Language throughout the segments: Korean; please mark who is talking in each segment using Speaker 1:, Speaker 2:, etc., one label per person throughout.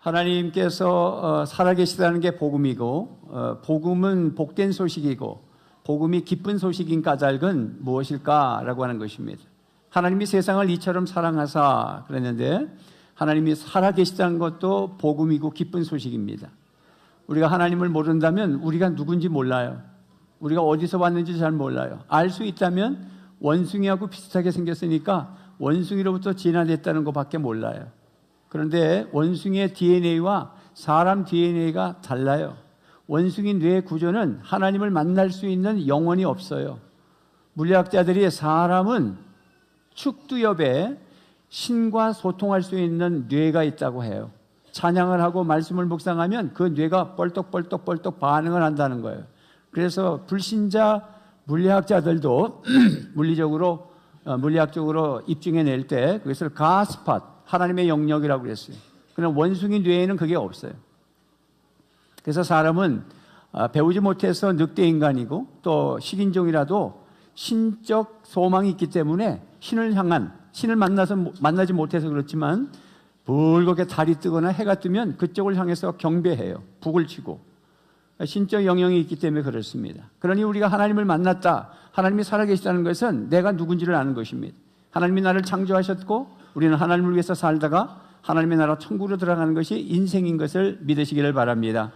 Speaker 1: 하나님께서 살아계시다는 게 복음이고, 복음은 복된 소식이고, 복음이 기쁜 소식인 까닭은 무엇일까라고 하는 것입니다. 하나님이 세상을 이처럼 사랑하사 그랬는데, 하나님이 살아계시다는 것도 복음이고 기쁜 소식입니다. 우리가 하나님을 모른다면 우리가 누군지 몰라요. 우리가 어디서 왔는지 잘 몰라요. 알 수 있다면 원숭이하고 비슷하게 생겼으니까 원숭이로부터 진화됐다는 것밖에 몰라요. 그런데 원숭이의 DNA와 사람 DNA가 달라요. 원숭이 뇌 구조는 하나님을 만날 수 있는 영혼이 없어요. 물리학자들이 사람은 축두엽에 신과 소통할 수 있는 뇌가 있다고 해요. 찬양을 하고 말씀을 묵상하면 그 뇌가 뻘떡뻘떡 반응을 한다는 거예요. 그래서 불신자 물리학자들도 물리학적으로 입증해낼 때 그것을 가스팟, 하나님의 영역이라고 그랬어요. 그러나 원숭이 뇌에는 그게 없어요. 그래서 사람은 배우지 못해서 늑대 인간이고 또 식인종이라도 신적 소망이 있기 때문에 신을 만나지 못해서 그렇지만 붉게 달이 뜨거나 해가 뜨면 그쪽을 향해서 경배해요. 북을 치고. 신적 영역이 있기 때문에 그렇습니다. 그러니 우리가 하나님을 만났다, 하나님이 살아계시다는 것은 내가 누군지를 아는 것입니다. 하나님이 나를 창조하셨고 우리는 하나님을 위해서 살다가 하나님의 나라 천국으로 들어가는 것이 인생인 것을 믿으시기를 바랍니다.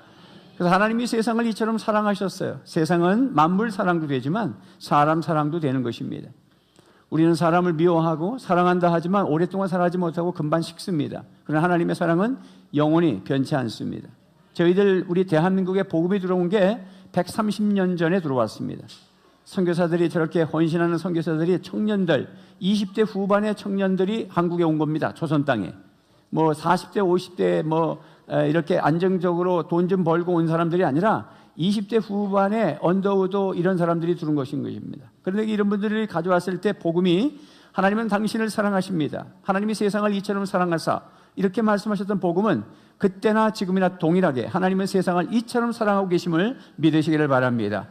Speaker 1: 그래서 하나님이 세상을 이처럼 사랑하셨어요. 세상은 만물 사랑도 되지만 사람 사랑도 되는 것입니다. 우리는 사람을 미워하고 사랑한다 하지만 오랫동안 살아가지 못하고 금방 식습니다. 그러나 하나님의 사랑은 영원히 변치 않습니다. 우리 대한민국에 복음이 들어온 게 130년 전에 들어왔습니다. 선교사들이 저렇게 헌신하는 선교사들이 청년들, 20대 후반의 청년들이 한국에 온 겁니다. 조선 땅에. 40대, 50대 이렇게 안정적으로 돈 좀 벌고 온 사람들이 아니라 20대 후반에 언더우드 이런 사람들이 들어온 것인 것입니다. 그런데 이런 분들이 가져왔을 때 복음이 하나님은 당신을 사랑하십니다. 하나님이 세상을 이처럼 사랑하사 이렇게 말씀하셨던 복음은 그때나 지금이나 동일하게 하나님은 세상을 이처럼 사랑하고 계심을 믿으시기를 바랍니다.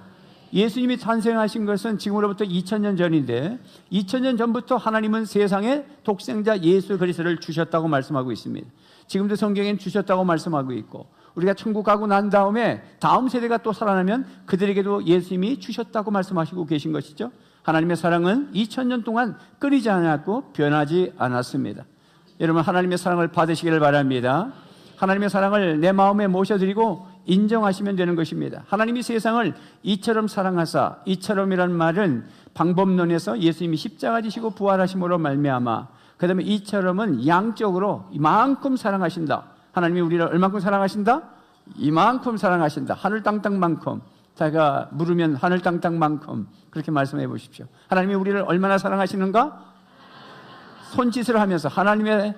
Speaker 1: 예수님이 탄생하신 것은 지금으로부터 2000년 전인데 2000년 전부터 하나님은 세상에 독생자 예수 그리스도를 주셨다고 말씀하고 있습니다. 지금도 성경엔 주셨다고 말씀하고 있고 우리가 천국 가고 난 다음에 다음 세대가 또 살아나면 그들에게도 예수님이 주셨다고 말씀하시고 계신 것이죠. 하나님의 사랑은 2000년 동안 끊이지 않았고 변하지 않았습니다. 여러분 하나님의 사랑을 받으시기를 바랍니다. 하나님의 사랑을 내 마음에 모셔드리고 인정하시면 되는 것입니다. 하나님이 세상을 이처럼 사랑하사, 이처럼이란 말은 방법론에서 예수님이 십자가 지시고 부활하심으로 말미암아, 그 다음에 이처럼은 양적으로 이만큼 사랑하신다. 하나님이 우리를 얼만큼 사랑하신다? 이만큼 사랑하신다. 하늘 땅땅만큼. 자기가 물으면 하늘 땅땅만큼. 그렇게 말씀해 보십시오. 하나님이 우리를 얼마나 사랑하시는가? 손짓을 하면서 하나님의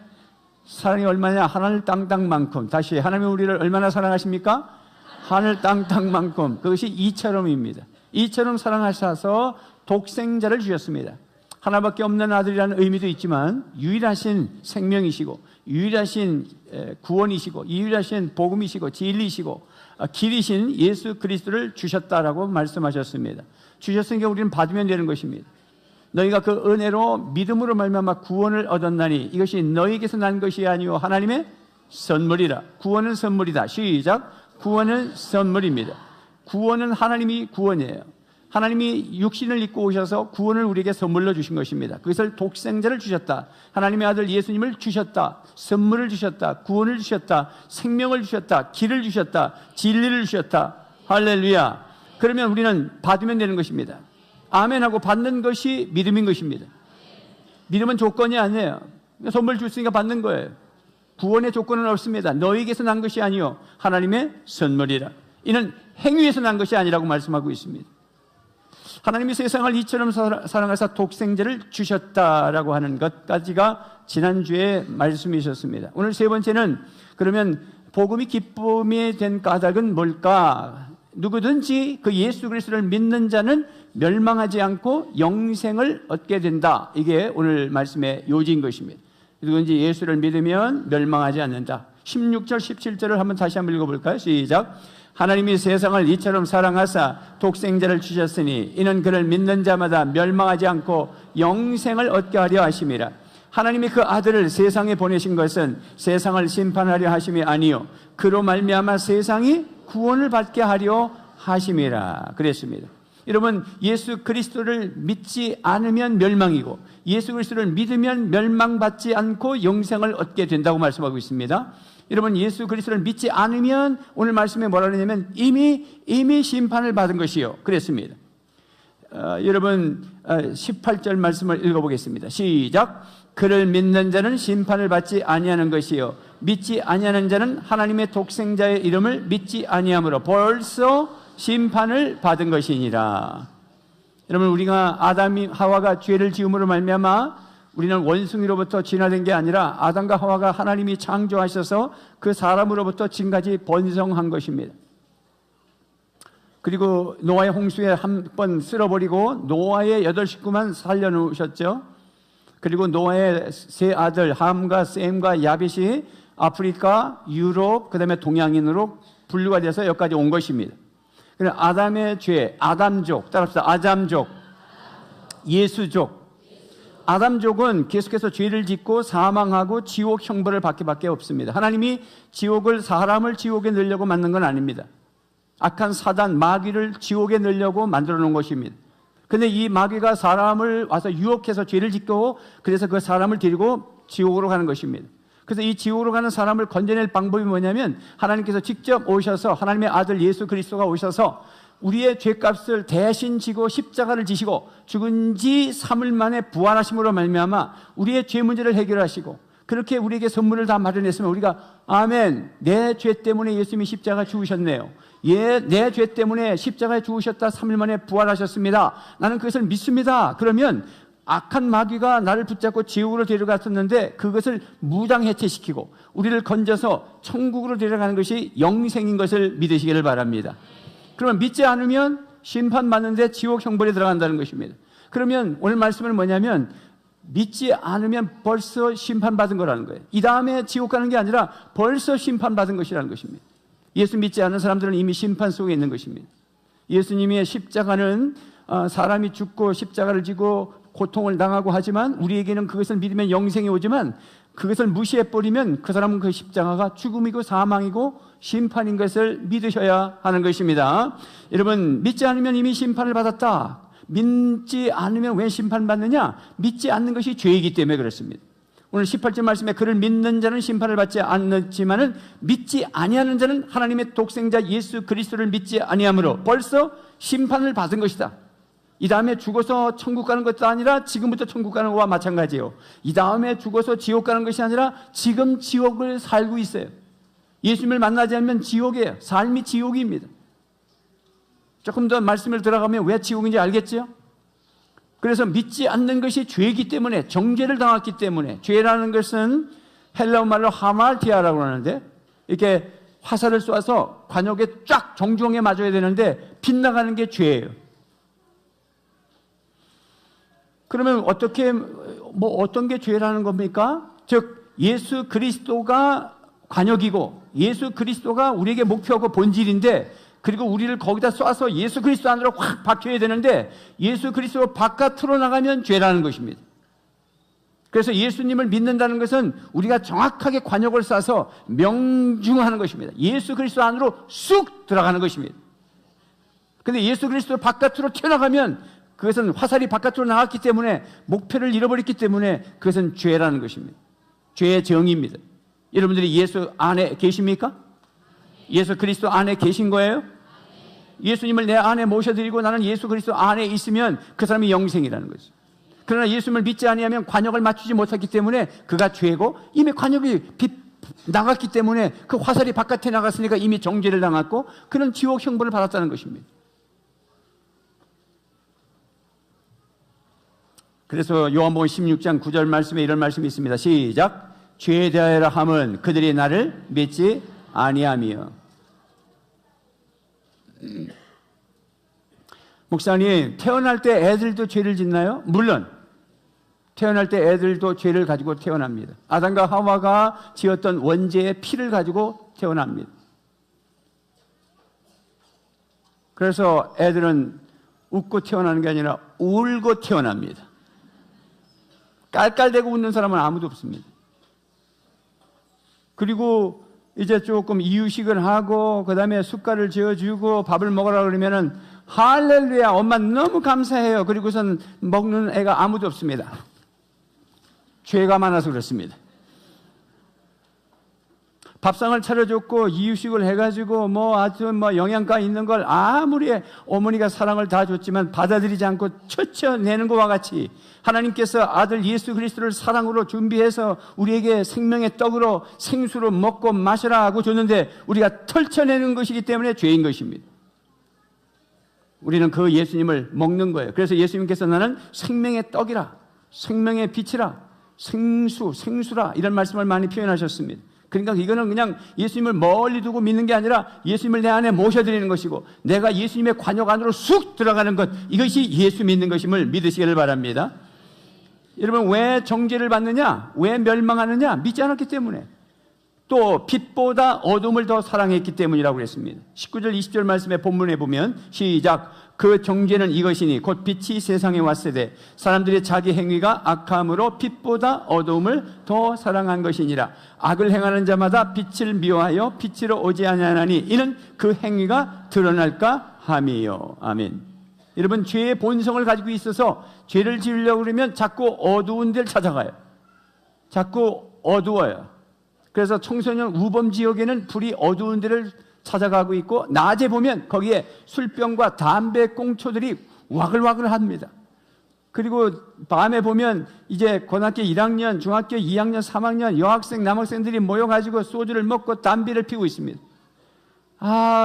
Speaker 1: 사랑이 얼마냐? 하늘 땅땅만큼. 다시 하나님이 우리를 얼마나 사랑하십니까? 하늘 땅땅만큼. 그것이 이처럼입니다. 이처럼 사랑하셔서 독생자를 주셨습니다. 하나밖에 없는 아들이라는 의미도 있지만 유일하신 생명이시고 유일하신 구원이시고 유일하신 복음이시고 진리이시고 길이신 예수 그리스도를 주셨다라고 말씀하셨습니다. 주셨으니까 우리는 받으면 되는 것입니다. 너희가 그 은혜로 믿음으로 말미암아 구원을 얻었나니 이것이 너희에게서 난 것이 아니요 하나님의 선물이라. 구원은 선물이다. 시작. 구원은 선물입니다. 구원은 하나님이 구원이에요. 하나님이 육신을 입고 오셔서 구원을 우리에게 선물로 주신 것입니다. 그것을 독생자를 주셨다. 하나님의 아들 예수님을 주셨다. 선물을 주셨다. 구원을 주셨다. 생명을 주셨다. 길을 주셨다. 진리를 주셨다. 할렐루야. 그러면 우리는 받으면 되는 것입니다. 아멘하고 받는 것이 믿음인 것입니다. 믿음은 조건이 아니에요. 선물 줬으니까 받는 거예요. 구원의 조건은 없습니다. 너희에게서 난 것이 아니요 하나님의 선물이라. 이는 행위에서 난 것이 아니라고 말씀하고 있습니다. 하나님이 세상을 이처럼 사랑하사 독생자를 주셨다라고 하는 것까지가 지난주에 말씀이셨습니다. 오늘 세 번째는 그러면 복음이 기쁨이 된 까닭은 뭘까? 누구든지 그 예수 그리스도를 믿는 자는 멸망하지 않고 영생을 얻게 된다. 이게 오늘 말씀의 요지인 것입니다. 누구든지 예수를 믿으면 멸망하지 않는다. 16절 17절을 한번 다시 한번 읽어볼까요? 시작. 하나님이 세상을 이처럼 사랑하사 독생자를 주셨으니 이는 그를 믿는 자마다 멸망하지 않고 영생을 얻게 하려 하심이라. 하나님이 그 아들을 세상에 보내신 것은 세상을 심판하려 하심이 아니요 그로 말미암아 세상이 구원을 받게 하려 하심이라 그랬습니다. 여러분, 예수 그리스도를 믿지 않으면 멸망이고 예수 그리스도를 믿으면 멸망받지 않고 영생을 얻게 된다고 말씀하고 있습니다. 여러분, 예수 그리스도를 믿지 않으면 오늘 말씀에 뭐라 그러냐면 이미 심판을 받은 것이요 그랬습니다. 여러분 18절 말씀을 읽어보겠습니다. 시작. 그를 믿는 자는 심판을 받지 아니하는 것이요 믿지 아니하는 자는 하나님의 독생자의 이름을 믿지 아니하므로 벌써 심판을 받은 것이니라. 여러분, 우리가 아담이 하와가 죄를 지음으로 말미암아 우리는 원숭이로부터 진화된 게 아니라 아담과 하와가 하나님이 창조하셔서 그 사람으로부터 지금까지 번성한 것입니다. 그리고 노아의 홍수에 한 번 쓸어버리고 노아의 8 식구만 살려놓으셨죠. 그리고 노아의 세 아들 함과 셈과 야벳이 아프리카, 유럽, 그 다음에 동양인으로 분류가 돼서 여기까지 온 것입니다. 그래서 아담의 죄, 아담족, 따라합시다. 아담족, 예수족. 아담족은 계속해서 죄를 짓고 사망하고 지옥 형벌을 받기밖에 없습니다. 하나님이 사람을 지옥에 넣으려고 만든 건 아닙니다. 악한 사단, 마귀를 지옥에 넣으려고 만들어 놓은 것입니다. 근데 이 마귀가 사람을 와서 유혹해서 죄를 짓고 그래서 그 사람을 데리고 지옥으로 가는 것입니다. 그래서 이 지옥으로 가는 사람을 건져낼 방법이 뭐냐면 하나님께서 직접 오셔서 하나님의 아들 예수 그리스도가 오셔서 우리의 죄값을 대신 지고 십자가를 지시고 죽은 지 3일 만에 부활하심으로 말미암아 우리의 죄 문제를 해결하시고 그렇게 우리에게 선물을 다 마련했으면 우리가 아멘, 내 죄 때문에 예수님이 십자가 죽으셨네요. 예, 내 죄 때문에 십자가에 죽으셨다 3일 만에 부활하셨습니다. 나는 그것을 믿습니다. 그러면 악한 마귀가 나를 붙잡고 지옥으로 데려갔었는데 그것을 무장해체시키고 우리를 건져서 천국으로 데려가는 것이 영생인 것을 믿으시기를 바랍니다. 그러면 믿지 않으면 심판받는데 지옥 형벌에 들어간다는 것입니다. 그러면 오늘 말씀은 뭐냐면 믿지 않으면 벌써 심판받은 거라는 거예요. 이 다음에 지옥 가는 게 아니라 벌써 심판받은 것이라는 것입니다. 예수 믿지 않는 사람들은 이미 심판 속에 있는 것입니다. 예수님의 십자가는 사람이 죽고 십자가를 지고 고통을 당하고 하지만 우리에게는 그것을 믿으면 영생이 오지만 그것을 무시해버리면 그 사람은 그 십자가가 죽음이고 사망이고 심판인 것을 믿으셔야 하는 것입니다. 여러분, 믿지 않으면 이미 심판을 받았다. 믿지 않으면 왜 심판받느냐? 믿지 않는 것이 죄이기 때문에 그렇습니다. 오늘 18절 말씀에 그를 믿는 자는 심판을 받지 않지만은 믿지 아니하는 자는 하나님의 독생자 예수 그리스도를 믿지 아니함으로 벌써 심판을 받은 것이다. 이 다음에 죽어서 천국 가는 것도 아니라 지금부터 천국 가는 것과 마찬가지예요. 이 다음에 죽어서 지옥 가는 것이 아니라 지금 지옥을 살고 있어요. 예수님을 만나지 않으면 지옥이에요. 삶이 지옥입니다. 조금 더 말씀을 들어가면 왜 지옥인지 알겠죠? 그래서 믿지 않는 것이 죄이기 때문에 정죄를 당했기 때문에 죄라는 것은 헬라어 말로 하말티아라고 하는데 이렇게 화살을 쏘아서 관역에 쫙 정중에 맞아야 되는데 빗나가는 게 죄예요. 그러면 어떤 게 죄라는 겁니까? 즉 예수 그리스도가 관역이고 예수 그리스도가 우리에게 목표하고 본질인데 그리고 우리를 거기다 쏴서 예수 그리스도 안으로 확 박혀야 되는데 예수 그리스도 바깥으로 나가면 죄라는 것입니다. 그래서 예수님을 믿는다는 것은 우리가 정확하게 관역을 쏴서 명중하는 것입니다. 예수 그리스도 안으로 쑥 들어가는 것입니다. 그런데 예수 그리스도 바깥으로 튀어나가면 그것은 화살이 바깥으로 나갔기 때문에 목표를 잃어버렸기 때문에 그것은 죄라는 것입니다. 죄의 정의입니다. 여러분들이 예수 안에 계십니까? 예수 그리스도 안에 계신 거예요? 예수님을 내 안에 모셔드리고 나는 예수 그리스도 안에 있으면 그 사람이 영생이라는 거죠. 그러나 예수님을 믿지 아니하면 관역을 맞추지 못했기 때문에 그가 죄고 이미 관역이 나갔기 때문에 그 화살이 바깥에 나갔으니까 이미 정죄를 당했고 그는 지옥 형벌을 받았다는 것입니다. 그래서 요한복음 16장 9절 말씀에 이런 말씀이 있습니다. 시작. 죄에 대하여 함은 그들이 나를 믿지 아니하며. 목사님, 태어날 때 애들도 죄를 짓나요? 물론 태어날 때 애들도 죄를 가지고 태어납니다. 아담과 하와가 지었던 원죄의 피를 가지고 태어납니다. 그래서 애들은 웃고 태어나는 게 아니라 울고 태어납니다. 깔깔대고 웃는 사람은 아무도 없습니다. 그리고 이제 조금 이유식을 하고 그 다음에 숟갈을 지어주고 밥을 먹으라 그러면은 할렐루야, 엄마 너무 감사해요. 그리고선 먹는 애가 아무도 없습니다. 죄가 많아서 그렇습니다. 밥상을 차려줬고 이유식을 해가지고 아주 영양가 있는 걸 아무리 어머니가 사랑을 다 줬지만 받아들이지 않고 쳐내는 것과 같이 하나님께서 아들 예수 그리스도를 사랑으로 준비해서 우리에게 생명의 떡으로 생수로 먹고 마셔라 하고 줬는데 우리가 털쳐내는 것이기 때문에 죄인 것입니다. 우리는 그 예수님을 먹는 거예요. 그래서 예수님께서 나는 생명의 떡이라, 생명의 빛이라, 생수라 이런 말씀을 많이 표현하셨습니다. 그러니까 이거는 그냥 예수님을 멀리 두고 믿는 게 아니라 예수님을 내 안에 모셔드리는 것이고 내가 예수님의 관역 안으로 쑥 들어가는 것, 이것이 예수 믿는 것임을 믿으시기를 바랍니다. 여러분, 왜 정죄를 받느냐? 왜 멸망하느냐? 믿지 않았기 때문에. 또 빛보다 어둠을 더 사랑했기 때문이라고 그랬습니다. 19절 20절 말씀에 본문에 보면 시작, 그 정죄는 이것이니 곧 빛이 세상에 왔으되 사람들이 자기 행위가 악함으로 빛보다 어두움을 더 사랑한 것이니라. 악을 행하는 자마다 빛을 미워하여 빛으로 오지 아니하나니 이는 그 행위가 드러날까 함이요. 아멘. 여러분, 죄의 본성을 가지고 있어서 죄를 지으려고 그러면 자꾸 어두운 데를 찾아가요. 자꾸 어두워요. 그래서 청소년 우범 지역에는 불이 어두운 데를 찾아가고 있고 낮에 보면 거기에 술병과 담배 꽁초들이 와글와글 합니다. 그리고 밤에 보면 이제 고등학교 1학년, 중학교 2학년, 3학년 여학생, 남학생들이 모여가지고 소주를 먹고 담배를 피우고 있습니다.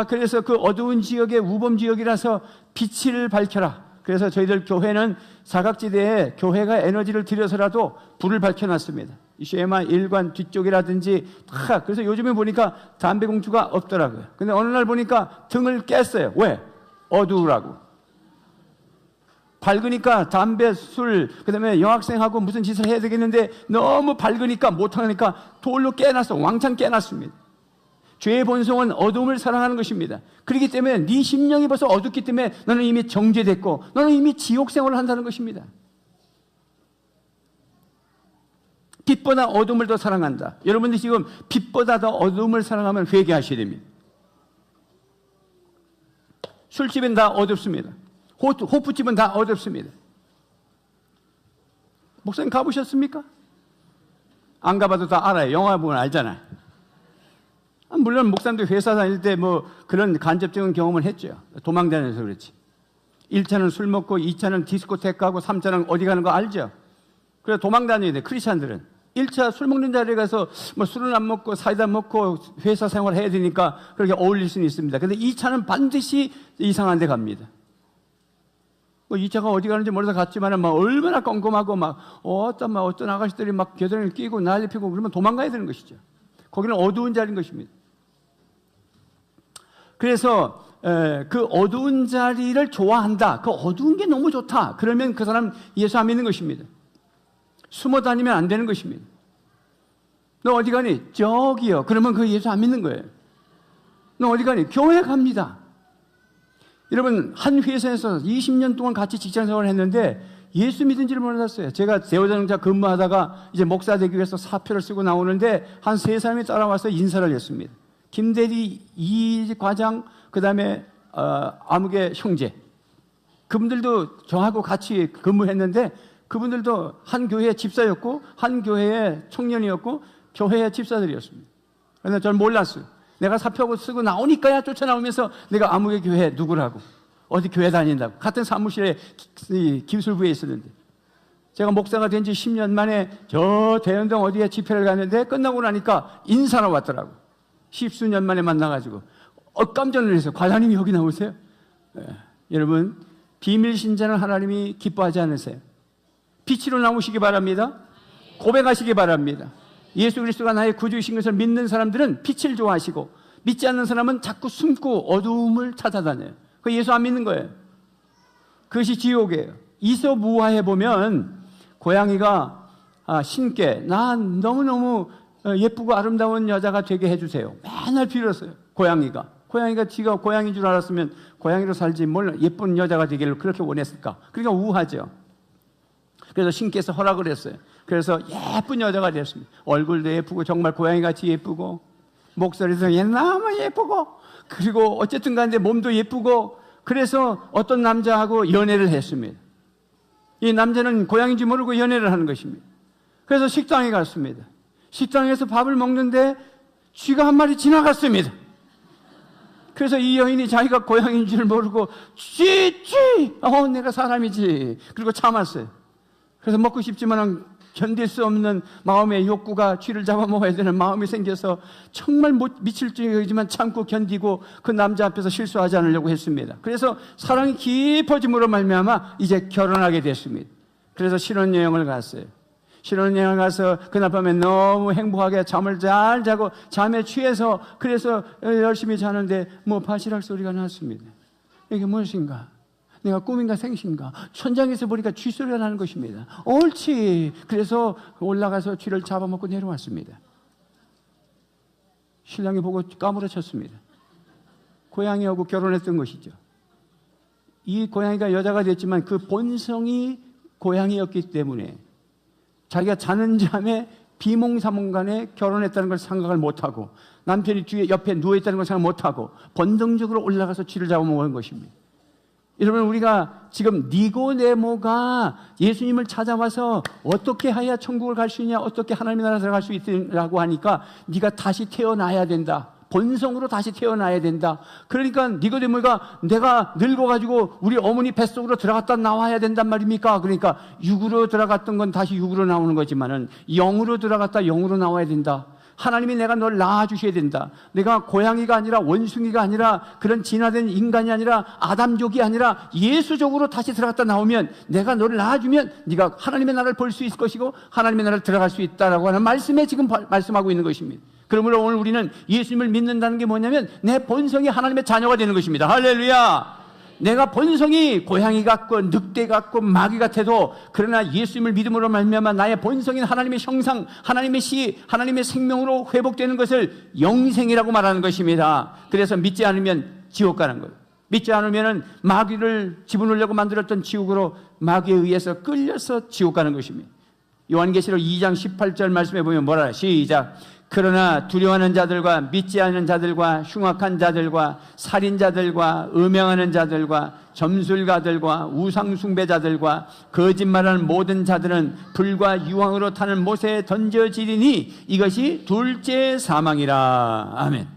Speaker 1: 그래서 그 어두운 지역의 우범 지역이라서 빛을 밝혀라. 그래서 저희들 교회는 사각지대에 교회가 에너지를 들여서라도 불을 밝혀놨습니다. 쉐마 일관 뒤쪽이라든지 다. 그래서 요즘에 보니까 담배 공주가 없더라고요. 근데 어느 날 보니까 등을 깼어요. 왜? 어두우라고. 밝으니까 담배, 술, 그 다음에 여학생하고 무슨 짓을 해야 되겠는데 너무 밝으니까 못하니까 돌로 깨놨어. 왕창 깨놨습니다. 죄의 본성은 어둠을 사랑하는 것입니다. 그렇기 때문에 네 심령이 벌써 어둡기 때문에 너는 이미 정죄됐고 너는 이미 지옥 생활을 한다는 것입니다. 빛보다 어둠을 더 사랑한다. 여러분들 지금 빛보다 더 어둠을 사랑하면 회개하셔야 됩니다. 술집은 다 어둡습니다. 호프집은 다 어둡습니다. 목사님 가보셨습니까? 안 가봐도 다 알아요. 영화 보면 알잖아요. 물론 목사님도 회사 다닐 때 그런 간접적인 경험을 했죠. 도망 다녀서 그렇지. 1차는 술 먹고 2차는 디스코테크 가고 3차는 어디 가는 거 알죠? 그래서 도망 다녀야 돼. 크리스찬들은 1차 술 먹는 자리에 가서 술은 안 먹고 사이다 먹고 회사 생활을 해야 되니까 그렇게 어울릴 수는 있습니다. 근데 2차는 반드시 이상한 데 갑니다. 2차가 어디 가는지 몰라서 갔지만 얼마나 꼼꼼하고 어떤 아가씨들이 겨드랑이를 끼고 난리 피고 그러면 도망가야 되는 것이죠. 거기는 어두운 자리인 것입니다. 그래서 그 어두운 자리를 좋아한다. 그 어두운 게 너무 좋다. 그러면 그 사람 예수 안 믿는 것입니다. 숨어 다니면 안 되는 것입니다. 너 어디 가니? 저기요. 그러면 그 예수 안 믿는 거예요. 너 어디 가니? 교회 갑니다. 여러분, 한 회사에서 20년 동안 같이 직장 생활을 했는데 예수 믿은지를 몰랐어요. 제가 대우자동차 근무하다가 이제 목사 되기 위해서 사표를 쓰고 나오는데 한 세 사람이 따라와서 인사를 했습니다. 김대리, 이 과장, 그 다음에 아무개 형제. 그분들도 저하고 같이 근무했는데 그분들도 한 교회의 집사였고 한 교회의 청년이었고 교회의 집사들이었습니다. 그런데 저는 몰랐어요. 내가 사표하고 쓰고 나오니까야 쫓아나오면서 내가 아무개 교회 누구라고 어디 교회 다닌다고 같은 사무실에 기술부에 있었는데 제가 목사가 된 지 10년 만에 저 대연동 어디에 집회를 갔는데 끝나고 나니까 인사로 왔더라고. 10수년 만에 만나가지고 깜짝 놀랐어요. 과장님이 여기 나오세요? 여러분, 비밀신자는 하나님이 기뻐하지 않으세요. 빛으로 나오시기 바랍니다. 고백하시기 바랍니다. 예수 그리스도가 나의 구주이신 것을 믿는 사람들은 빛을 좋아하시고 믿지 않는 사람은 자꾸 숨고 어두움을 찾아다녀요. 그 예수 안 믿는 거예요. 그것이 지옥이에요. 이솝우화에 보면 고양이가 신께 난 너무너무 예쁘고 아름다운 여자가 되게 해주세요. 맨날 빌었어요. 고양이가 지가 고양이인 줄 알았으면 고양이로 살지 뭘 예쁜 여자가 되기를 그렇게 원했을까. 그러니까 우하죠. 그래서 신께서 허락을 했어요. 그래서 예쁜 여자가 됐습니다. 얼굴도 예쁘고 정말 고양이같이 예쁘고 목소리도 너무 예쁘고 그리고 어쨌든 간에 몸도 예쁘고 그래서 어떤 남자하고 연애를 했습니다. 이 남자는 고양인지 모르고 연애를 하는 것입니다. 그래서 식당에 갔습니다. 식당에서 밥을 먹는데 쥐가 한 마리 지나갔습니다. 그래서 이 여인이 자기가 고양인 줄 모르고 쥐! 내가 사람이지. 그리고 참았어요. 그래서 먹고 싶지만 견딜 수 없는 마음의 욕구가 쥐를 잡아먹어야 되는 마음이 생겨서 정말 미칠 줄이지만 참고 견디고 그 남자 앞에서 실수하지 않으려고 했습니다. 그래서 사랑이 깊어짐으로 말미암아 이제 결혼하게 됐습니다. 그래서 신혼여행을 갔어요. 신혼여행 가서 그날 밤에 너무 행복하게 잠을 잘 자고 잠에 취해서 그래서 열심히 자는데 바시락 소리가 났습니다. 이게 무엇인가? 내가 꿈인가 생신가? 천장에서 보니까 쥐 소리가 나는 것입니다. 옳지. 그래서 올라가서 쥐를 잡아먹고 내려왔습니다. 신랑이 보고 까무러쳤습니다. 고양이하고 결혼했던 것이죠. 이 고양이가 여자가 됐지만 그 본성이 고양이였기 때문에 자기가 자는 잠에 비몽사몽간에 결혼했다는 걸 생각을 못하고 남편이 뒤에 옆에 누워있다는 걸 생각 못하고 본능적으로 올라가서 쥐를 잡아먹은 것입니다. 여러분, 우리가 지금 니고데모가 예수님을 찾아와서 어떻게 해야 천국을 갈 수 있냐, 어떻게 하나님의 나라에 들어갈 수 있냐고 하니까 네가 다시 태어나야 된다. 본성으로 다시 태어나야 된다. 그러니까 니고데모가 내가 늙어가지고 우리 어머니 뱃속으로 들어갔다 나와야 된단 말입니까? 그러니까 육으로 들어갔던 건 다시 육으로 나오는 거지만은 영으로 들어갔다 영으로 나와야 된다. 하나님이 내가 널 낳아주셔야 된다. 내가 고양이가 아니라 원숭이가 아니라 그런 진화된 인간이 아니라 아담족이 아니라 예수족으로 다시 들어갔다 나오면 내가 너를 낳아주면 네가 하나님의 나라를 볼 수 있을 것이고 하나님의 나라를 들어갈 수 있다라고 하는 말씀에 지금 말씀하고 있는 것입니다. 그러므로 오늘 우리는 예수님을 믿는다는 게 뭐냐면 내 본성이 하나님의 자녀가 되는 것입니다. 할렐루야! 내가 본성이 고양이 같고 늑대 같고 마귀 같아도 그러나 예수님을 믿음으로 말미암아 나의 본성인 하나님의 형상, 하나님의 시, 하나님의 생명으로 회복되는 것을 영생이라고 말하는 것입니다. 그래서 믿지 않으면 지옥 가는 거예요. 믿지 않으면 마귀를 집어넣으려고 만들었던 지옥으로 마귀에 의해서 끌려서 지옥 가는 것입니다. 요한계시록 2장 18절 말씀해 보면 뭐라 시작. 그러나 두려워하는 자들과 믿지 않는 자들과 흉악한 자들과 살인자들과 음행하는 자들과 점술가들과 우상숭배자들과 거짓말하는 모든 자들은 불과 유황으로 타는 못에 던져지리니 이것이 둘째 사망이라. 아멘.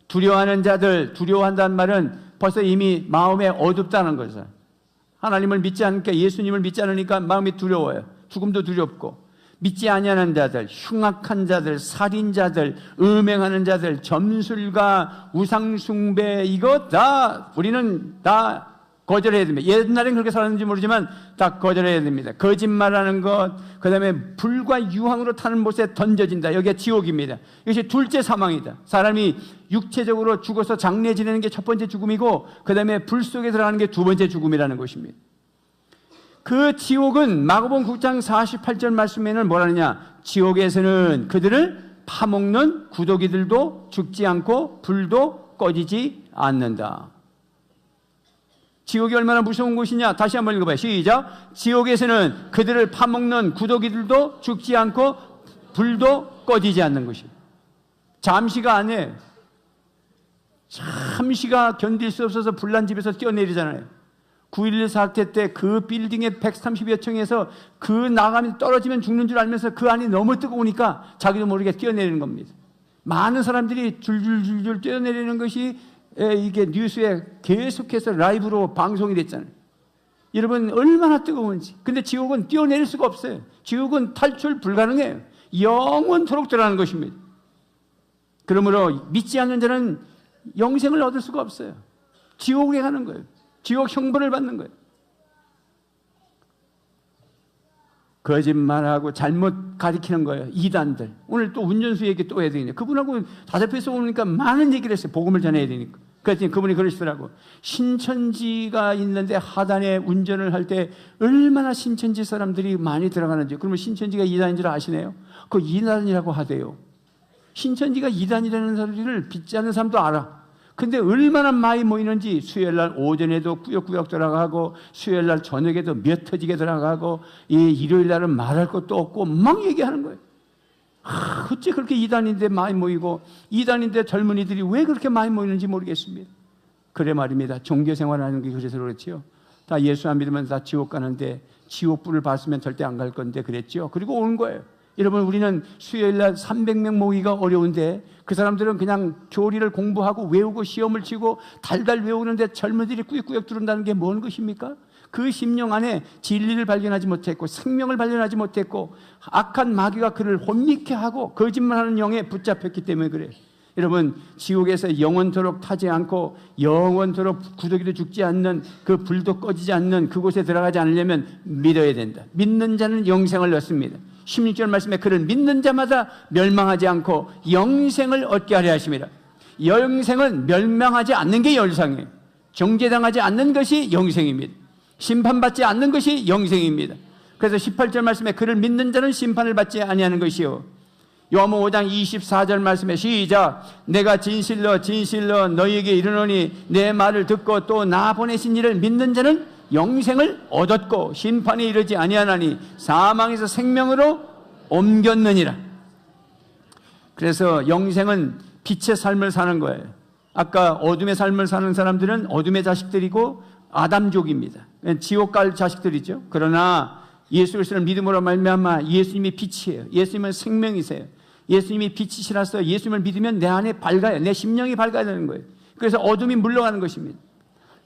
Speaker 1: 두려워하는 자들, 두려워한다는 말은 벌써 이미 마음에 어둡다는 거죠. 하나님을 믿지 않으니까, 예수님을 믿지 않으니까 마음이 두려워요. 죽음도 두렵고. 믿지 아니하는 자들, 흉악한 자들, 살인자들, 음행하는 자들, 점술가, 우상숭배, 이거 다 우리는 다 거절해야 됩니다. 옛날엔 그렇게 살았는지 모르지만 다 거절해야 됩니다. 거짓말하는 것, 그 다음에 불과 유황으로 타는 못에 던져진다. 여기가 지옥입니다. 이것이 둘째 사망이다. 사람이 육체적으로 죽어서 장례 지내는 게 첫 번째 죽음이고 그 다음에 불 속에 들어가는 게 두 번째 죽음이라는 것입니다. 그 지옥은 마가복음 9장 48절 말씀에는 뭐라느냐? 지옥에서는 그들을 파먹는 구더기들도 죽지 않고 불도 꺼지지 않는다. 지옥이 얼마나 무서운 곳이냐? 다시 한번 읽어봐요. 시작. 지옥에서는 그들을 파먹는 구더기들도 죽지 않고 불도 꺼지지 않는 것이다. 잠시가 아니에요. 잠시가 견딜 수 없어서 불난 집에서 뛰어내리잖아요. 9.11 사태 때 그 빌딩의 130여 층에서 그 나가면 떨어지면 죽는 줄 알면서 그 안이 너무 뜨거우니까 자기도 모르게 뛰어내리는 겁니다. 많은 사람들이 줄줄줄줄 뛰어내리는 것이 이게 뉴스에 계속해서 라이브로 방송이 됐잖아요. 여러분 얼마나 뜨거운지. 근데 지옥은 뛰어내릴 수가 없어요. 지옥은 탈출 불가능해요. 영원토록 들어가는 것입니다. 그러므로 믿지 않는 자는 영생을 얻을 수가 없어요. 지옥에 가는 거예요. 지옥 형벌을 받는 거예요. 거짓말하고 잘못 가리키는 거예요. 이단들. 오늘 또 운전수 얘기 또 해야 되겠네요. 그분하고 다잡혀서 오니까 많은 얘기를 했어요. 복음을 전해야 되니까. 그랬더니 그분이 그러시더라고. 신천지가 있는데 하단에 운전을 할 때 얼마나 신천지 사람들이 많이 들어가는지. 그러면 신천지가 이단인 줄 아시네요? 그 이단이라고 하대요. 신천지가 이단이라는 소리를 믿지 않는 사람도 알아. 근데 얼마나 많이 모이는지 수요일날 오전에도 꾸역꾸역 들어가고 수요일날 저녁에도 몇 터지게 들어가고 일요일날은 말할 것도 없고 막 얘기하는 거예요. 어째 그렇게 이단인데 많이 모이고 이단인데 젊은이들이 왜 그렇게 많이 모이는지 모르겠습니다. 그래 말입니다. 종교생활하는 게 그래서 그렇지요. 다 예수 안 믿으면 다 지옥 가는데 지옥불을 봤으면 절대 안 갈 건데 그랬죠. 그리고 온 거예요. 여러분, 우리는 수요일날 300명 모이기가 어려운데 그 사람들은 그냥 교리를 공부하고 외우고 시험을 치고 달달 외우는데 젊은이들이 꾸역꾸역 들은다는 게 뭔 것입니까? 그 심령 안에 진리를 발견하지 못했고 생명을 발견하지 못했고 악한 마귀가 그를 혼미케 하고 거짓말하는 영에 붙잡혔기 때문에 그래요. 여러분, 지옥에서 영원토록 타지 않고 영원토록 구더기도 죽지 않는 그 불도 꺼지지 않는 그곳에 들어가지 않으려면 믿어야 된다. 믿는 자는 영생을 얻습니다. 16절 말씀에 그를 믿는 자마다 멸망하지 않고 영생을 얻게 하려 하심이라. 영생은 멸망하지 않는 게 열상이에요. 정죄당하지 않는 것이 영생입니다. 심판받지 않는 것이 영생입니다. 그래서 18절 말씀에 그를 믿는 자는 심판을 받지 아니하는 것이요. 요한복음 5장 24절 말씀에 시작. 내가 진실로 진실로 너희에게 이르노니 내 말을 듣고 또 나 보내신 이를 믿는 자는 영생을 얻었고 심판에 이르지 아니하나니 사망에서 생명으로 옮겼느니라. 그래서 영생은 빛의 삶을 사는 거예요. 아까 어둠의 삶을 사는 사람들은 어둠의 자식들이고 아담족입니다. 지옥 갈 자식들이죠. 그러나 예수 그리스도를 믿음으로 말미암아 예수님이 빛이에요. 예수님은 생명이세요. 예수님이 빛이시라서 예수님을 믿으면 내 안에 밝아요. 내 심령이 밝아야 되는 거예요. 그래서 어둠이 물러가는 것입니다.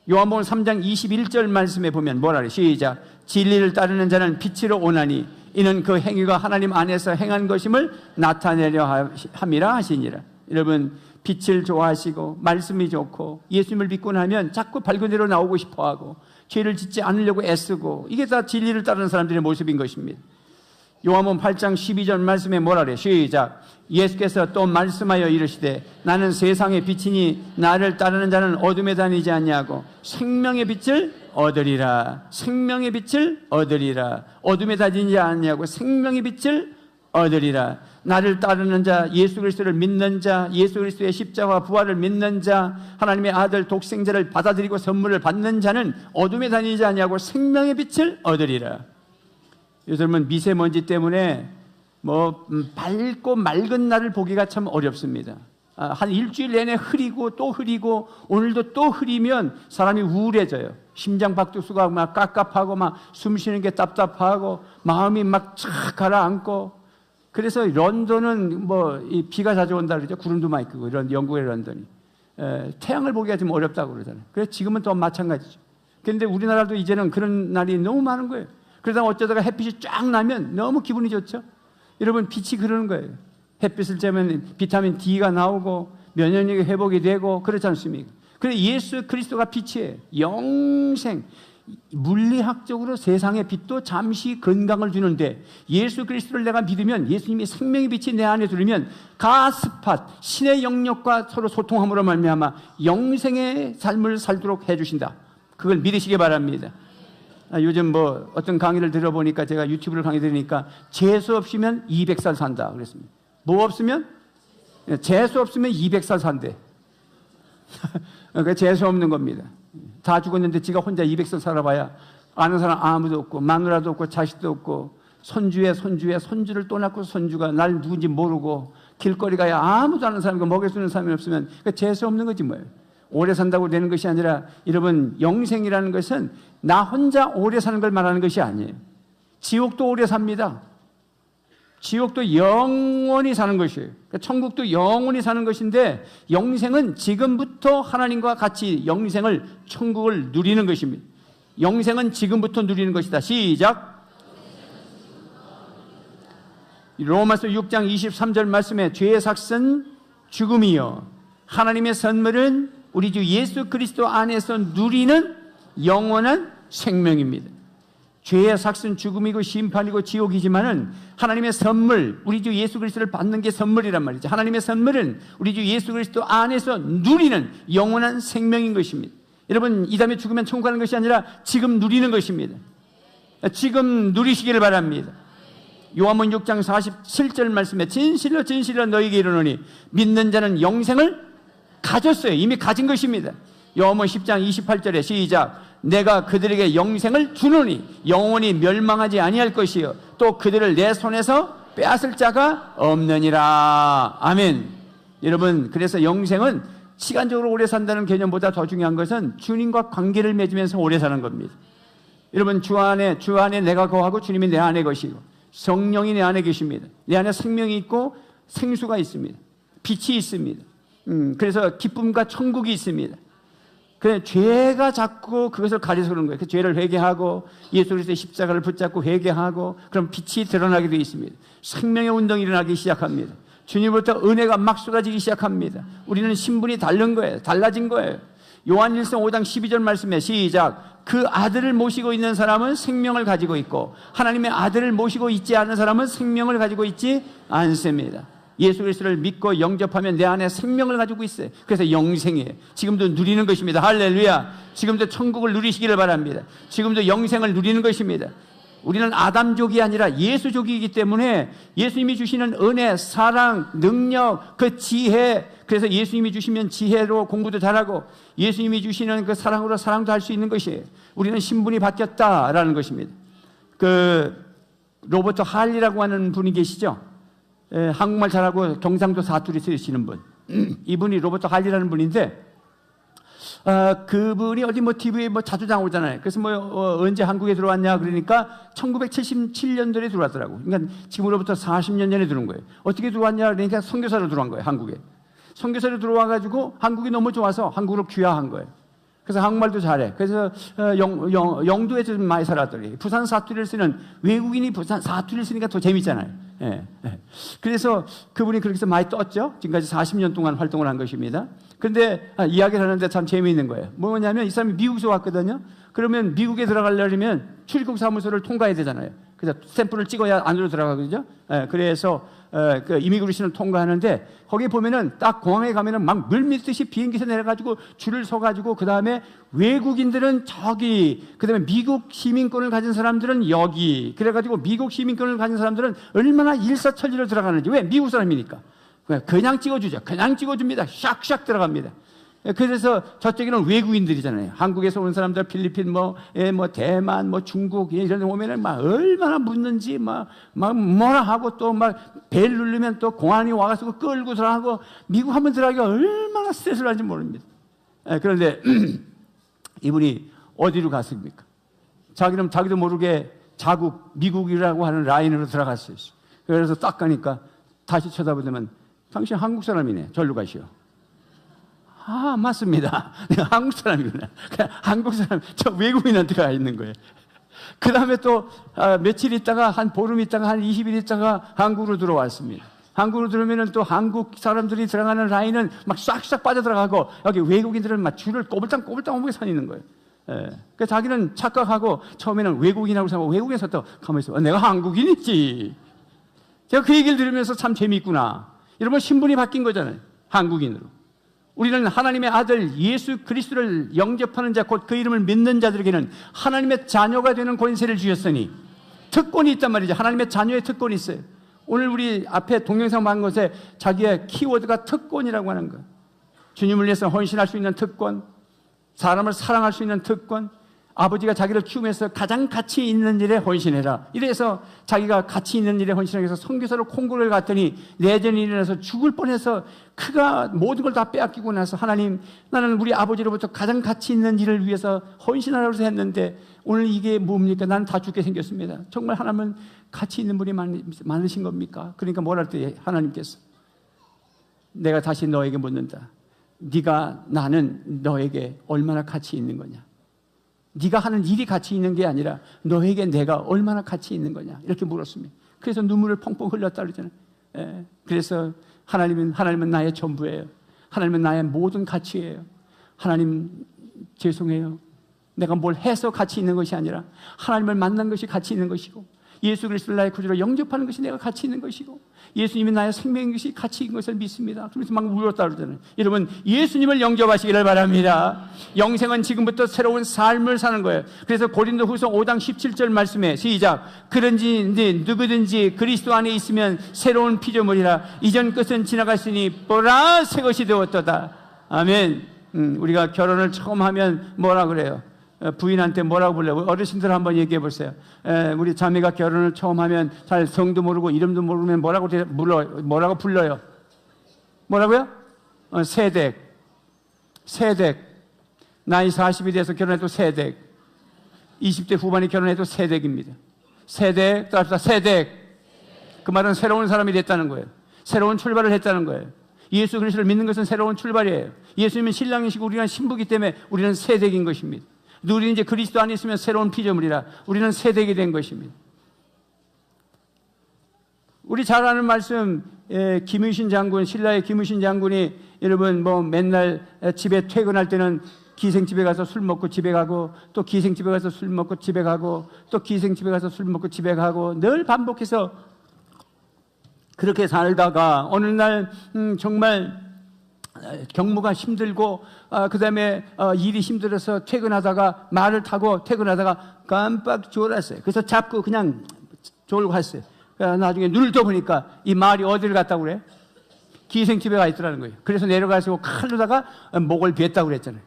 Speaker 1: 요한복음 3장 21절 말씀에 보면 뭐라 그래요? 시작. 진리를 따르는 자는 빛으로 오나니 이는 그 행위가 하나님 안에서 행한 것임을 나타내려 함이라 하시니라. 여러분, 빛을 좋아하시고 말씀이 좋고 예수님을 믿고 나면 자꾸 밝은 데로 나오고 싶어하고 죄를 짓지 않으려고 애쓰고 이게 다 진리를 따르는 사람들의 모습인 것입니다. 요한복음 8장 12절 말씀에 뭐라 그래요? 시작. 예수께서 또 말씀하여 이르시되 나는 세상의 빛이니 나를 따르는 자는 어둠에 다니지 않냐고 생명의 빛을 얻으리라. 생명의 빛을 얻으리라. 어둠에 다니지 않냐고 생명의 빛을 얻으리라. 나를 따르는 자, 예수 그리스도를 믿는 자, 예수 그리스도의 십자가 부활을 믿는 자, 하나님의 아들 독생자를 받아들이고 선물을 받는 자는 어둠에 다니지 않냐고 생명의 빛을 얻으리라. 요즘은 미세먼지 때문에 밝고 맑은 날을 보기가 참 어렵습니다. 한 일주일 내내 흐리고 또 흐리고 오늘도 또 흐리면 사람이 우울해져요. 심장 박동수가 막 깝깝하고 막 숨 쉬는 게 답답하고 마음이 막 착 가라앉고. 그래서 런던은 이 비가 자주 온다 그러죠. 구름도 많이 끼고 이런 영국의 런던이 태양을 보기가 좀 어렵다고 그러잖아요. 그래서 지금은 또 마찬가지죠. 그런데 우리나라도 이제는 그런 날이 너무 많은 거예요. 그러다가 어쩌다가 햇빛이 쫙 나면 너무 기분이 좋죠. 여러분, 빛이 그러는 거예요. 햇빛을 쬐면 비타민 D가 나오고 면역력이 회복이 되고 그렇지 않습니까? 그래서 예수 그리스도가 빛이에요. 영생. 물리학적으로 세상의 빛도 잠시 건강을 주는데 예수 그리스도를 내가 믿으면 예수님이 생명의 빛이 내 안에 들으면 가스팟 신의 영역과 서로 소통함으로 말미암아 영생의 삶을 살도록 해주신다. 그걸 믿으시기 바랍니다. 요즘 어떤 강의를 들어보니까 제가 유튜브를 강의 들으니까 재수 없으면 200살 산다 그랬습니다. 뭐 없으면? 재수 없으면 200살 산대. 그러니까 재수 없는 겁니다. 다 죽었는데 지가 혼자 200살 살아봐야 아는 사람 아무도 없고 마누라도 없고 자식도 없고 손주의 손주를 또 낳고 손주가 날 누군지 모르고 길거리 가야 아무도 아는 사람이고 먹여주는 사람이 없으면 그러니까 재수 없는 거지 뭐예요. 오래 산다고 되는 것이 아니라 여러분, 영생이라는 것은 나 혼자 오래 사는 걸 말하는 것이 아니에요. 지옥도 오래 삽니다. 지옥도 영원히 사는 것이에요. 그러니까 천국도 영원히 사는 것인데 영생은 지금부터 하나님과 같이 영생을 천국을 누리는 것입니다. 영생은 지금부터 누리는 것이다. 시작. 로마서 6장 23절 말씀에 죄의 삭은 죽음이요 하나님의 선물은 우리 주 예수 그리스도 안에서 누리는 영원한 생명입니다. 죄의 삭은 죽음이고 심판이고 지옥이지만은 하나님의 선물, 우리 주 예수 그리스도를 받는 게 선물이란 말이죠. 하나님의 선물은 우리 주 예수 그리스도 안에서 누리는 영원한 생명인 것입니다. 여러분, 이 다음에 죽으면 천국 가는 것이 아니라 지금 누리는 것입니다. 지금 누리시기를 바랍니다. 요한복음 6장 47절 말씀에 진실로 진실로 너희에게 이르노니 믿는 자는 영생을 가졌어요. 이미 가진 것입니다. 요한복음 10장 28절에 시작. 내가 그들에게 영생을 주노니 영원히 멸망하지 아니할 것이요 또 그들을 내 손에서 빼앗을 자가 없느니라. 아멘. 여러분, 그래서 영생은 시간적으로 오래 산다는 개념보다 더 중요한 것은 주님과 관계를 맺으면서 오래 사는 겁니다. 여러분, 주 안에 내가 거하고 주님이 내 안에 거시고 성령이 내 안에 계십니다. 내 안에 생명이 있고 생수가 있습니다. 빛이 있습니다. 그래서 기쁨과 천국이 있습니다. 그래, 죄가 자꾸 그것을 가려서 그런 거예요. 그 죄를 회개하고 예수 그리스도의 십자가를 붙잡고 회개하고 그럼 빛이 드러나게 되어 있습니다. 생명의 운동이 일어나기 시작합니다. 주님으로부터 은혜가 막 쏟아지기 시작합니다. 우리는 신분이 다른 거예요. 달라진 거예요. 요한일서 5장 12절 말씀에 시작. 그 아들을 모시고 있는 사람은 생명을 가지고 있고 하나님의 아들을 모시고 있지 않은 사람은 생명을 가지고 있지 않습니다. 예수 그리스도를 믿고 영접하면 내 안에 생명을 가지고 있어요. 그래서 영생이에요. 지금도 누리는 것입니다. 할렐루야. 지금도 천국을 누리시기를 바랍니다. 지금도 영생을 누리는 것입니다. 우리는 아담족이 아니라 예수족이기 때문에 예수님이 주시는 은혜, 사랑, 능력, 그 지혜, 그래서 예수님이 주시면 지혜로 공부도 잘하고 예수님이 주시는 그 사랑으로 사랑도 할 수 있는 것이에요. 우리는 신분이 바뀌었다라는 것입니다. 그 로버트 할리라고 하는 분이 계시죠? 한국말 잘하고 경상도 사투리 쓰시는 분. 이분이 로버트 할리라는 분인데 그분이 어디 뭐 TV에 뭐 자주 나오잖아요. 그래서 언제 한국에 들어왔냐 그러니까 1977년도에 들어왔더라고. 그러니까 지금으로부터 40년 전에 들어온 거예요. 어떻게 들어왔냐 그러니까 선교사로 들어온 거예요. 한국에. 선교사로 들어와가지고 한국이 너무 좋아서 한국으로 귀화한 거예요. 그래서 한국말도 잘해. 그래서 영도에서 좀 많이 살았더니 부산 사투리를 쓰는 외국인이 부산 사투리를 쓰니까 더 재밌잖아요. 예. 그래서 그분이 그렇게 해서 많이 떴죠. 지금까지 40년 동안 활동을 한 것입니다. 그런데 이야기를 하는데 참 재미있는 거예요. 뭐냐면 이 사람이 미국에서 왔거든요. 그러면 미국에 들어가려면 출입국 사무소를 통과해야 되잖아요. 그래서 스탬프를 찍어야 안으로 들어가거든요. 그래서 그 이미그레이션을 통과하는데 거기 보면은 딱 공항에 가면은 막 물밀듯이 비행기에서 내려가지고 줄을 서가지고 그 다음에 외국인들은 저기 그 다음에 미국 시민권을 가진 사람들은 여기 그래가지고 미국 시민권을 가진 사람들은 얼마나 일사천리로 들어가는지. 왜? 미국 사람이니까 그냥 찍어주죠. 그냥 찍어줍니다. 샥샥 들어갑니다. 그래서 저쪽에는 외국인들이잖아요. 한국에서 온 사람들, 필리핀, 대만, 중국, 이런 데 오면은 막 얼마나 묻는지 막 뭐라 하고 또 막 벨 누르면 또 공안이 와가지고 끌고 들어가고 미국 한번 들어가기가 얼마나 스트레스를 하는지 모릅니다. 그런데 이분이 어디로 갔습니까? 자기도 모르게 자국, 미국이라고 하는 라인으로 들어갔어요. 그래서 딱 가니까 다시 쳐다보더만 당신 한국 사람이네. 절로 가시오. 아, 맞습니다. 내가 한국 사람이구나. 한국 사람, 저 외국인한테 가 있는 거예요. 그 다음에 또 며칠 있다가 한 보름 있다가 한 20일 있다가 한국으로 들어왔습니다. 한국으로 들어오면 또 한국 사람들이 들어가는 라인은 막 싹싹 빠져들어가고 여기 외국인들은 막 줄을 꼬불땅꼬불땅 오게 서 있는 거예요. 그러니까 자기는 착각하고 처음에는 외국인하고 생각하고 외국인에서 또 가만히 있어. 내가 한국인이지. 제가 그 얘기를 들으면서 참 재미있구나. 여러분 신분이 바뀐 거잖아요. 한국인으로. 우리는 하나님의 아들 예수 그리스도를 영접하는 자, 곧 그 이름을 믿는 자들에게는 하나님의 자녀가 되는 권세를 주셨으니 특권이 있단 말이죠. 하나님의 자녀의 특권이 있어요. 오늘 우리 앞에 동영상 본 것에 자기의 키워드가 특권이라고 하는 거예요. 주님을 위해서 헌신할 수 있는 특권, 사람을 사랑할 수 있는 특권, 아버지가 자기를 키우면서 가장 가치 있는 일에 헌신해라. 이래서 자기가 가치 있는 일에 헌신하기 위해서 선교사로 콩고를 갔더니 내전이 일어나서 죽을 뻔해서 그가 모든 걸 다 빼앗기고 나서 하나님, 나는 우리 아버지로부터 가장 가치 있는 일을 위해서 헌신하라고 해서 했는데 오늘 이게 뭡니까? 나는 다 죽게 생겼습니다. 정말 하나님은 가치 있는 분이 많으신 겁니까? 그러니까 뭘 할 때 하나님께서 내가 다시 너에게 묻는다. 나는 너에게 얼마나 가치 있는 거냐? 네가 하는 일이 가치 있는 게 아니라 너에게 내가 얼마나 가치 있는 거냐 이렇게 물었습니다. 그래서 눈물을 펑펑 흘렸다 그러잖아요. 그래서 하나님은 나의 전부예요. 하나님은 나의 모든 가치예요. 하나님 죄송해요. 내가 뭘 해서 가치 있는 것이 아니라 하나님을 만난 것이 가치 있는 것이고 예수 그리스도를 나의 구주로 영접하는 것이 내가 가치 있는 것이고 예수님이 나의 생명인 것이 가치 있는 것을 믿습니다. 그러면서 막 울었다 그러잖아요. 여러분 예수님을 영접하시기를 바랍니다. 영생은 지금부터 새로운 삶을 사는 거예요. 그래서 고린도후서 5장 17절 말씀에 시작. 그런지 누구든지 그리스도 안에 있으면 새로운 피조물이라 이전 것은 지나갔으니 보라 새 것이 되었도다. 아멘. 우리가 결혼을 처음 하면 뭐라 그래요? 부인한테 뭐라고 불러요? 어르신들 한번 얘기해 보세요. 우리 자매가 결혼을 처음 하면 잘 성도 모르고 이름도 모르면 뭐라고 불러요? 뭐라고요? 세댁. 나이 40이 돼서 결혼해도 세댁. 20대 후반에 결혼해도 세댁입니다. 세댁, 따라합시다. 세댁. 그 말은 새로운 사람이 됐다는 거예요. 새로운 출발을 했다는 거예요. 예수 그리스도를 믿는 것은 새로운 출발이에요. 예수님은 신랑이시고 우리는 신부기 때문에 우리는 세댁인 것입니다. 우리는 이제 그리스도 안에 있으면 새로운 피조물이라 우리는 세댁이 된 것입니다. 우리 잘 아는 말씀, 김유신 장군, 신라의 김유신 장군이 여러분 맨날 집에 퇴근할 때는 기생집에 가서 술 먹고 집에 가고 또 기생집에 가서 술 먹고 집에 가고 또 기생집에 가서 술 먹고 집에 가고 늘 반복해서 그렇게 살다가 어느 날 정말 경무가 힘들고 그 다음에 일이 힘들어서 퇴근하다가 말을 타고 퇴근하다가 깜빡 졸았어요. 그래서 잡고 그냥 졸고 갔어요. 나중에 눈을 떠보니까 이 말이 어디를 갔다고 그래? 기생집에 가 있더라는 거예요. 그래서 내려가서 칼로다가 목을 베었다고 그랬잖아요.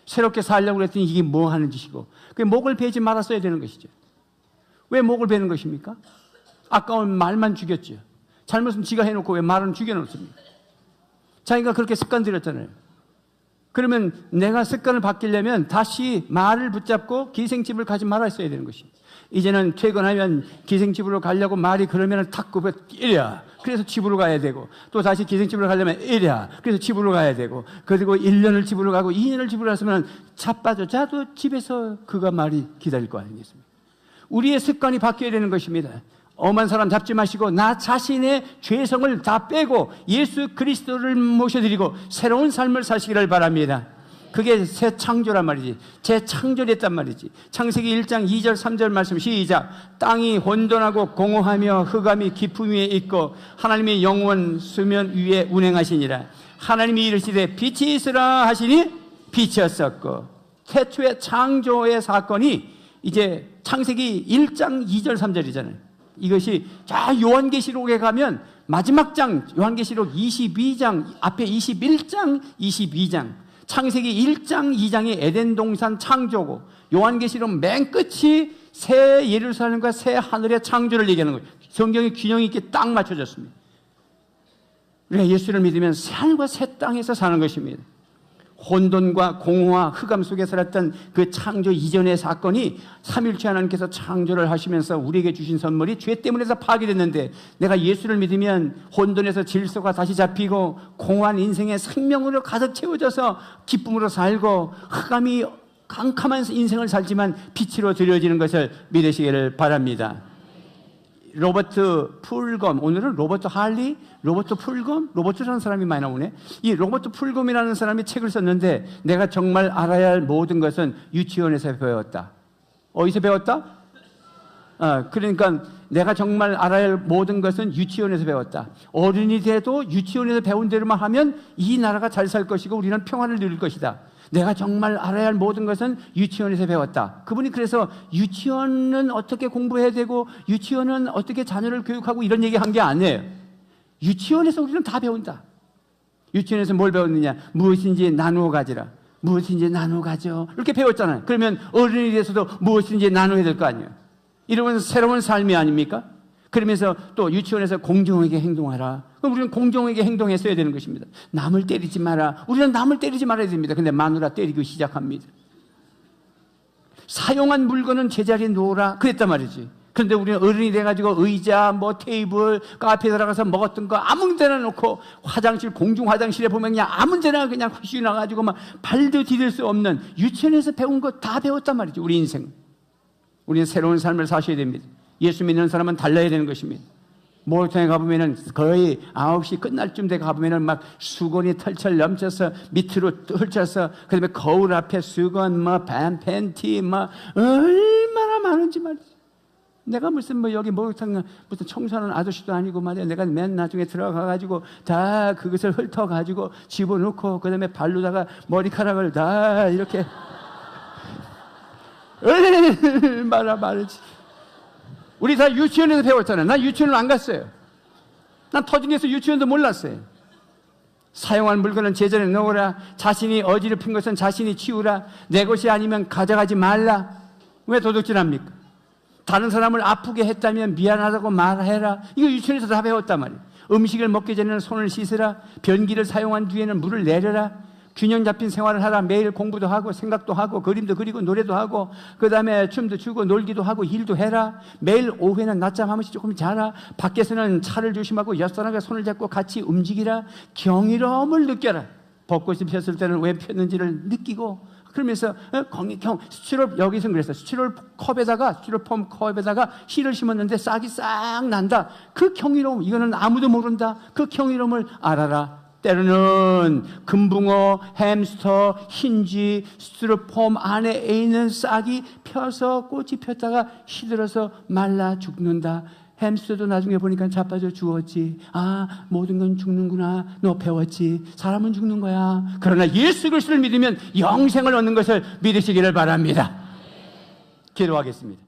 Speaker 1: 새롭게 살려고 그랬더니 이게 뭐 하는 짓이고 그 목을 베지 말았어야 되는 것이죠. 왜 목을 베는 것입니까? 아까운 말만 죽였죠. 잘못은 지가 해놓고 왜 말은 죽여놓습니까? 자기가 그렇게 습관 들였잖아요. 그러면 내가 습관을 바뀌려면 다시 말을 붙잡고 기생집을 가지 말았어야 되는 것입니다. 이제는 퇴근하면 기생집으로 가려고 말이 그러면 탁 굽어 이랴. 그래서 집으로 가야 되고 또 다시 기생집으로 가려면 이랴. 그래서 집으로 가야 되고 그리고 1년을 집으로 가고 2년을 집으로 갔으면 자빠져 자도 집에서 그가 말이 기다릴 거 아니겠습니까? 우리의 습관이 바뀌어야 되는 것입니다. 엄한 사람 잡지 마시고 나 자신의 죄성을 다 빼고 예수 그리스도를 모셔드리고 새로운 삶을 사시기를 바랍니다. 그게 새 창조란 말이지. 재창조됐단 말이지. 창세기 1장 2절 3절 말씀 시작. 땅이 혼돈하고 공허하며 흑암이 깊음 위에 있고 하나님의 영원 수면 위에 운행하시니라. 하나님이 이르시되 빛이 있으라 하시니 빛이었었고 태초의 창조의 사건이 이제 창세기 1장 2절 3절이잖아요. 이것이 요한계시록에 가면 마지막 장 요한계시록 22장 앞에 21장 22장 창세기 1장 2장이 에덴 동산 창조고 요한계시록 맨 끝이 새 예루살렘과 새 하늘의 창조를 얘기하는 거예요. 성경이 균형 있게 딱 맞춰졌습니다. 우리가 예수를 믿으면 새 하늘과 새 땅에서 사는 것입니다. 혼돈과 공허와 흑암 속에 살았던 그 창조 이전의 사건이 삼일째 하나님께서 창조를 하시면서 우리에게 주신 선물이 죄 때문에서 파괴됐는데 내가 예수를 믿으면 혼돈에서 질서가 다시 잡히고 공허한 인생의 생명으로 가득 채워져서 기쁨으로 살고 흑암이 캄캄한 인생을 살지만 빛으로 드려지는 것을 믿으시기를 바랍니다. 로버트 풀검, 오늘은 로버트 할리, 로버트 풀검, 로버트라는 사람이 많이 나오네. 이 로버트 풀검이라는 사람이 책을 썼는데 내가 정말 알아야 할 모든 것은 유치원에서 배웠다. 어디서 배웠다? 그러니까 내가 정말 알아야 할 모든 것은 유치원에서 배웠다. 어른이 돼도 유치원에서 배운 대로만 하면 이 나라가 잘 살 것이고 우리는 평화를 누릴 것이다. 내가 정말 알아야 할 모든 것은 유치원에서 배웠다. 그분이 그래서 유치원은 어떻게 공부해야 되고 유치원은 어떻게 자녀를 교육하고 이런 얘기 한 게 아니에요. 유치원에서 우리는 다 배운다. 유치원에서 뭘 배웠느냐? 무엇인지 나누어 가지라. 무엇인지 나누어 가져. 이렇게 배웠잖아요. 그러면 어른이 돼서도 무엇인지 나누어야 될 거 아니에요. 이러면 새로운 삶이 아닙니까? 그러면서 또 유치원에서 공정하게 행동하라. 그럼 우리는 공정하게 행동했어야 되는 것입니다. 남을 때리지 마라. 우리는 남을 때리지 말아야 됩니다. 근데 마누라 때리고 시작합니다. 사용한 물건은 제자리에 놓으라. 그랬단 말이지. 그런데 우리는 어른이 돼가지고 의자, 테이블, 카페에 들어가서 먹었던 거 아무 데나 놓고 화장실, 공중 화장실에 보면 그냥 아무 데나 그냥 휘 나가지고 막 발도 디딜 수 없는 유치원에서 배운 거 다 배웠단 말이지. 우리 인생. 우리는 새로운 삶을 사셔야 됩니다. 예수 믿는 사람은 달라야 되는 것입니다. 목욕탕에 가보면은 거의 9시 끝날 쯤 돼 가보면은 막 수건이 털철 넘쳐서 밑으로 훑혀서 그 다음에 거울 앞에 수건, 팬티, 얼마나 많은지 말이지. 내가 무슨 여기 목욕탕 무슨 청소하는 아저씨도 아니고 말이야. 내가 맨 나중에 들어가가지고 다 그것을 훑어가지고 집어넣고 그 다음에 발로다가 머리카락을 다 이렇게 얼마나 많은지. 우리 다 유치원에서 배웠잖아요. 난 유치원을 안 갔어요. 난 터진에서 유치원도 몰랐어요. 사용할 물건은 제자리에 넣으라. 자신이 어지럽힌 것은 자신이 치우라. 내 것이 아니면 가져가지 말라. 왜 도둑질합니까? 다른 사람을 아프게 했다면 미안하다고 말해라. 이거 유치원에서 다 배웠단 말이에요. 음식을 먹기 전에는 손을 씻으라. 변기를 사용한 뒤에는 물을 내려라. 균형 잡힌 생활을 하라. 매일 공부도 하고 생각도 하고 그림도 그리고 노래도 하고 그 다음에 춤도 추고 놀기도 하고 일도 해라. 매일 오후에는 낮잠 한 번씩 조금 자라. 밖에서는 차를 조심하고 옆사람과 손을 잡고 같이 움직이라. 경이로움을 느껴라. 벚꽃이 폈을 때는 왜 폈는지를 느끼고 그러면서 스티로폼 여기서 그랬어요. 스티로폼 컵에다가 씨를 심었는데 싹이 싹 난다. 그 경이로움 이거는 아무도 모른다. 그 경이로움을 알아라. 때로는 금붕어, 햄스터, 흰쥐, 스티로폼 안에 있는 싹이 펴서 꽃이 폈다가 시들어서 말라 죽는다. 햄스터도 나중에 보니까 자빠져 죽었지. 아, 모든 건 죽는구나. 너 배웠지. 사람은 죽는 거야. 그러나 예수 그리스도를 믿으면 영생을 얻는 것을 믿으시기를 바랍니다. 기도하겠습니다.